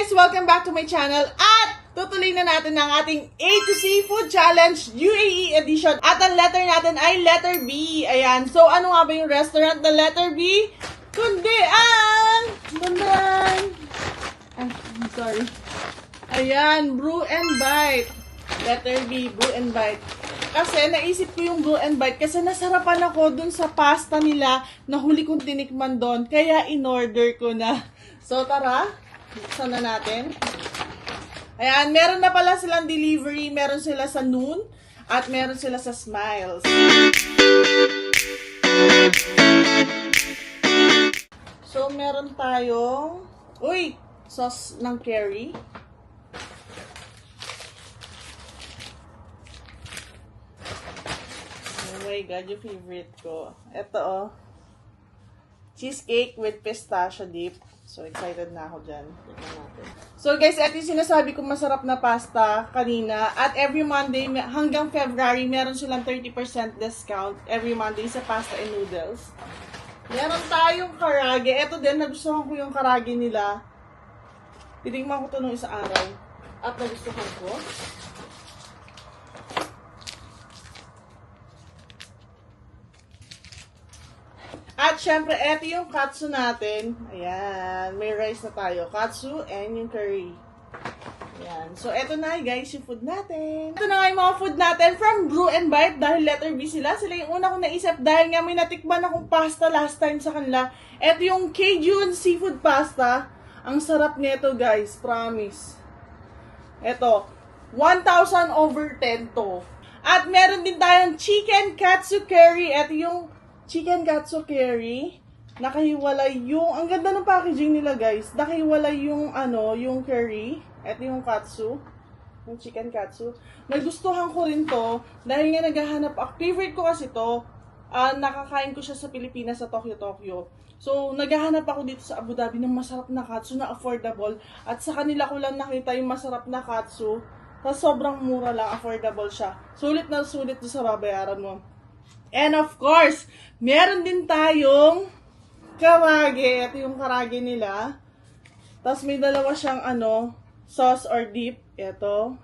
guys! Welcome back to my channel at tutuloy na natin ang ating A to C Food Challenge UAE edition at ang letter natin ay letter B. Ayan. So, ano nga ba yung restaurant na letter B? Kundi ang... I'm sorry. Ayan, Brew and Bite. Letter B, Brew and Bite. Kasi naisip ko yung Brew and Bite kasi nasarapan ako dun sa pasta nila na huli kong tinikman doon. Kaya in-order ko na. So, tara. Buksan na natin. Ayan, meron na pala silang delivery. Meron sila sa Noon at meron sila sa Smiles. So, meron tayong sauce ng curry. Oh my God, yung favorite ko. Ito, cheesecake with pistachio dip. So, excited na ako dyan. Tignan natin. So, guys, ito yung sinasabi kong masarap na pasta kanina. At every Monday, hanggang February, meron silang 30% discount every Monday sa pasta and noodles. Meron tayong karage. Ito din, nagustuhan ko yung karage nila. Titingnan ko ito nung isang araw. At nagustuhan ko. At syempre, eto yung katsu natin. Ayan, may rice na tayo. Katsu and yung curry. Ayan. So, eto na guys, yung food natin. Ito na nga yung mga food natin from Brew and Bite dahil letter B sila. Sila yung una kong naisip dahil nga may natikman akong pasta last time sa kanila. Eto yung Cajun seafood pasta. Ang sarap nito guys, promise. Eto, 1,000 over 10 to. At meron din tayong chicken katsu curry. Eto yung chicken katsu curry. Nakahiwalay yung, ang ganda ng packaging nila guys. Nakahiwalay yung yung curry. Ito yung katsu. Yung chicken katsu. Nagustuhan ko rin to. Dahil nga naghahanap ako. Favorite ko kasi to. Nakakain ko siya sa Pilipinas, sa Tokyo. So, naghahanap ako dito sa Abu Dhabi ng masarap na katsu na affordable. At sa kanila ko lang nakita yung masarap na katsu. Tapos sobrang mura lang, affordable siya. Sulit na sulit doon sa babayaran mo. And of course, meron din tayong karage. Ito yung karage nila. Tapos may dalawa siyang sauce or dip. Ito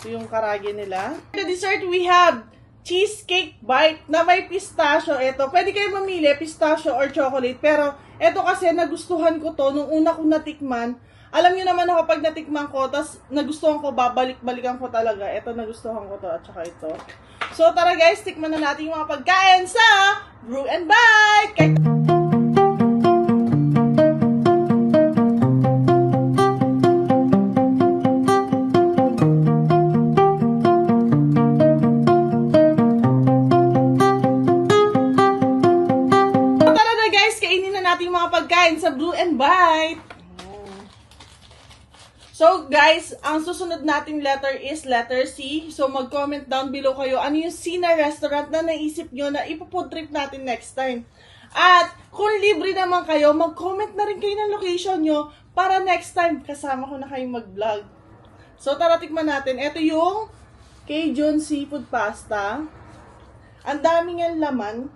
yung karage nila. The dessert, we have cheesecake bite na may pistachio. Ito, pwede kayo mamili, pistachio or chocolate. Pero ito kasi nagustuhan ko to nung una kong natikman. Alam niyo naman ako pag natikman ko, tapos nagustuhan ko, babalik-balikan ko talaga. Ito, nagustuhan ko to at saka ito. So, tara guys, tikman na natin yung mga pagkain sa Brew and Bite! So, tara na guys, kainin na natin yung mga pagkain sa Brew and Bite! So guys, ang susunod nating letter is letter C. So mag-comment down below kayo ano yung C na restaurant na naisip nyo na ipo-food trip natin next time. At kung libre naman kayo, mag-comment na rin kayo ng location nyo para next time kasama ko na kayong mag-vlog. So tara tikman natin. Ito yung Cajun seafood pasta. Ang daming yung laman.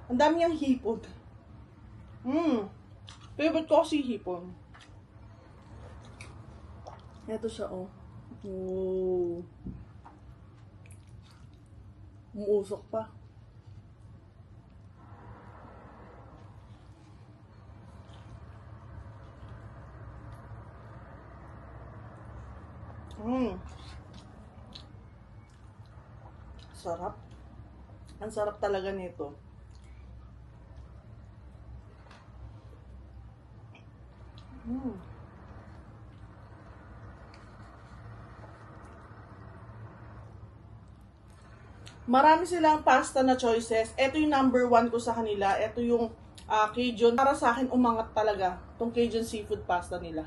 Ang daming yung hipon. Favorite ko kasi hipon. Ito siya, oh. Oh. Umuusok pa. Sarap. Ang sarap talaga nito. Marami silang pasta na choices. Ito yung number 1 ko sa kanila. Ito yung Cajun. Para sa akin, umangat talaga. Itong Cajun seafood pasta nila.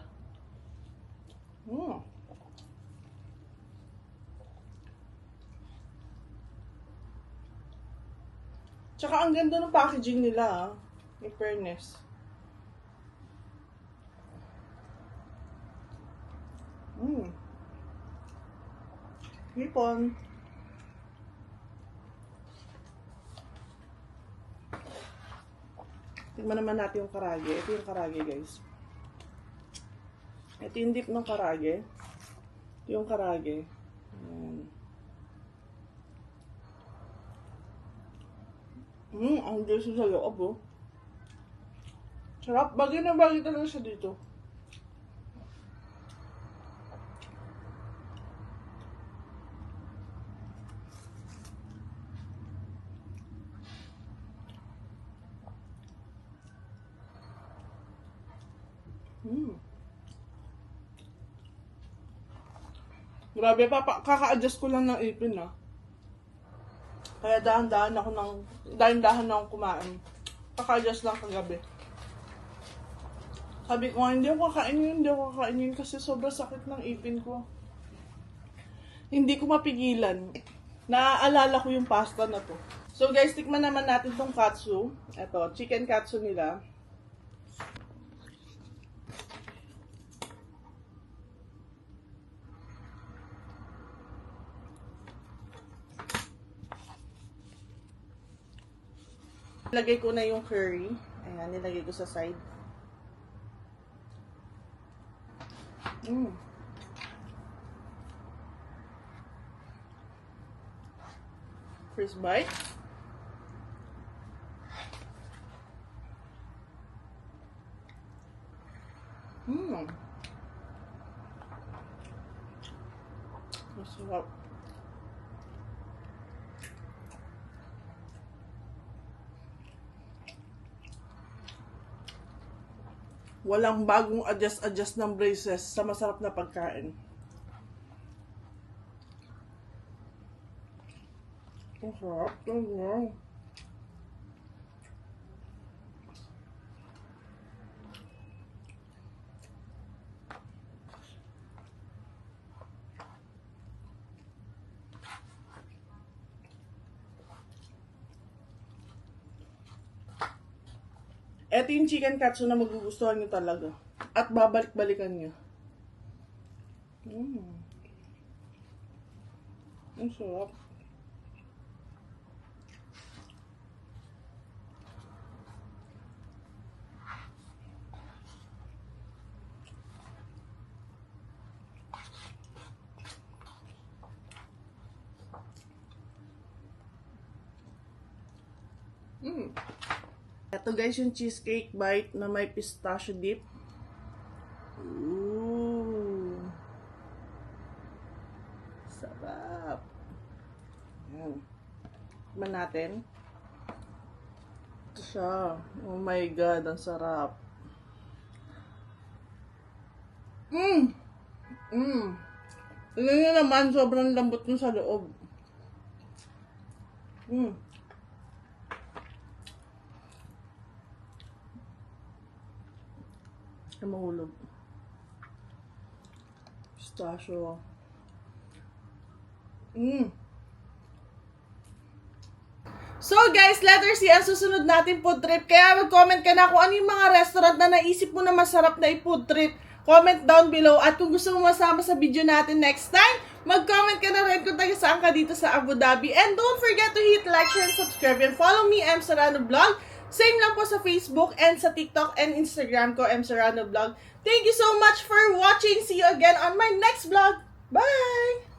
Tsaka ang ganda ng packaging nila. In fairness. Hipon. Tingnan naman natin yung karage. Ito yung karage, guys. Ito yung dip ng karage. Ito yung karage. Ayan. Ang juicy sa loob, oh. Sarap. Bagay na bagay talaga siya dito. Grabe pa, kaka-adjust ko lang ng ipin, ah. Kaya dahan-dahan akong kumain. Kaka-adjust lang kagabi. Sabi ko nga, hindi ako kakainin kasi sobrang sakit ng ipin ko. Hindi ko mapigilan. Naaalala ko yung pasta na to. So guys, tikman naman natin tong katsu. Ito, chicken katsu nila. Nilagay ko na yung curry. Ayan, nilagay ko sa side. First bite. Masarap. Walang bagong adjust ng braces sa masarap na pagkain. Ang sarap. Wow. Ito yung chicken katsu na magugustuhan nyo talaga. At babalik-balikan nyo. Ang sarap. Ito guys yung cheesecake bite na may pistachio dip. Ooh. Sarap. Ayan. Tikman natin. Ito siya. Oh my God, ang sarap. Tignan nyo naman, sobrang lambot nun sa loob. Na mahulog. Pistachio. So guys, letter C ang susunod natin food trip. Kaya mag-comment ka na kung ano yung mga restaurant na naisip mo na masarap na i-food trip. Comment down below. At kung gusto mo masama sa video natin next time, mag-comment ka na rin kung taga saan ka dito sa Abu Dhabi. And don't forget to hit like, share, and subscribe. And follow me, M. Serrano Vlog. Same lang po sa Facebook and sa TikTok and Instagram ko, M. Serrano Vlog. Thank you so much for watching. See you again on my next vlog. Bye!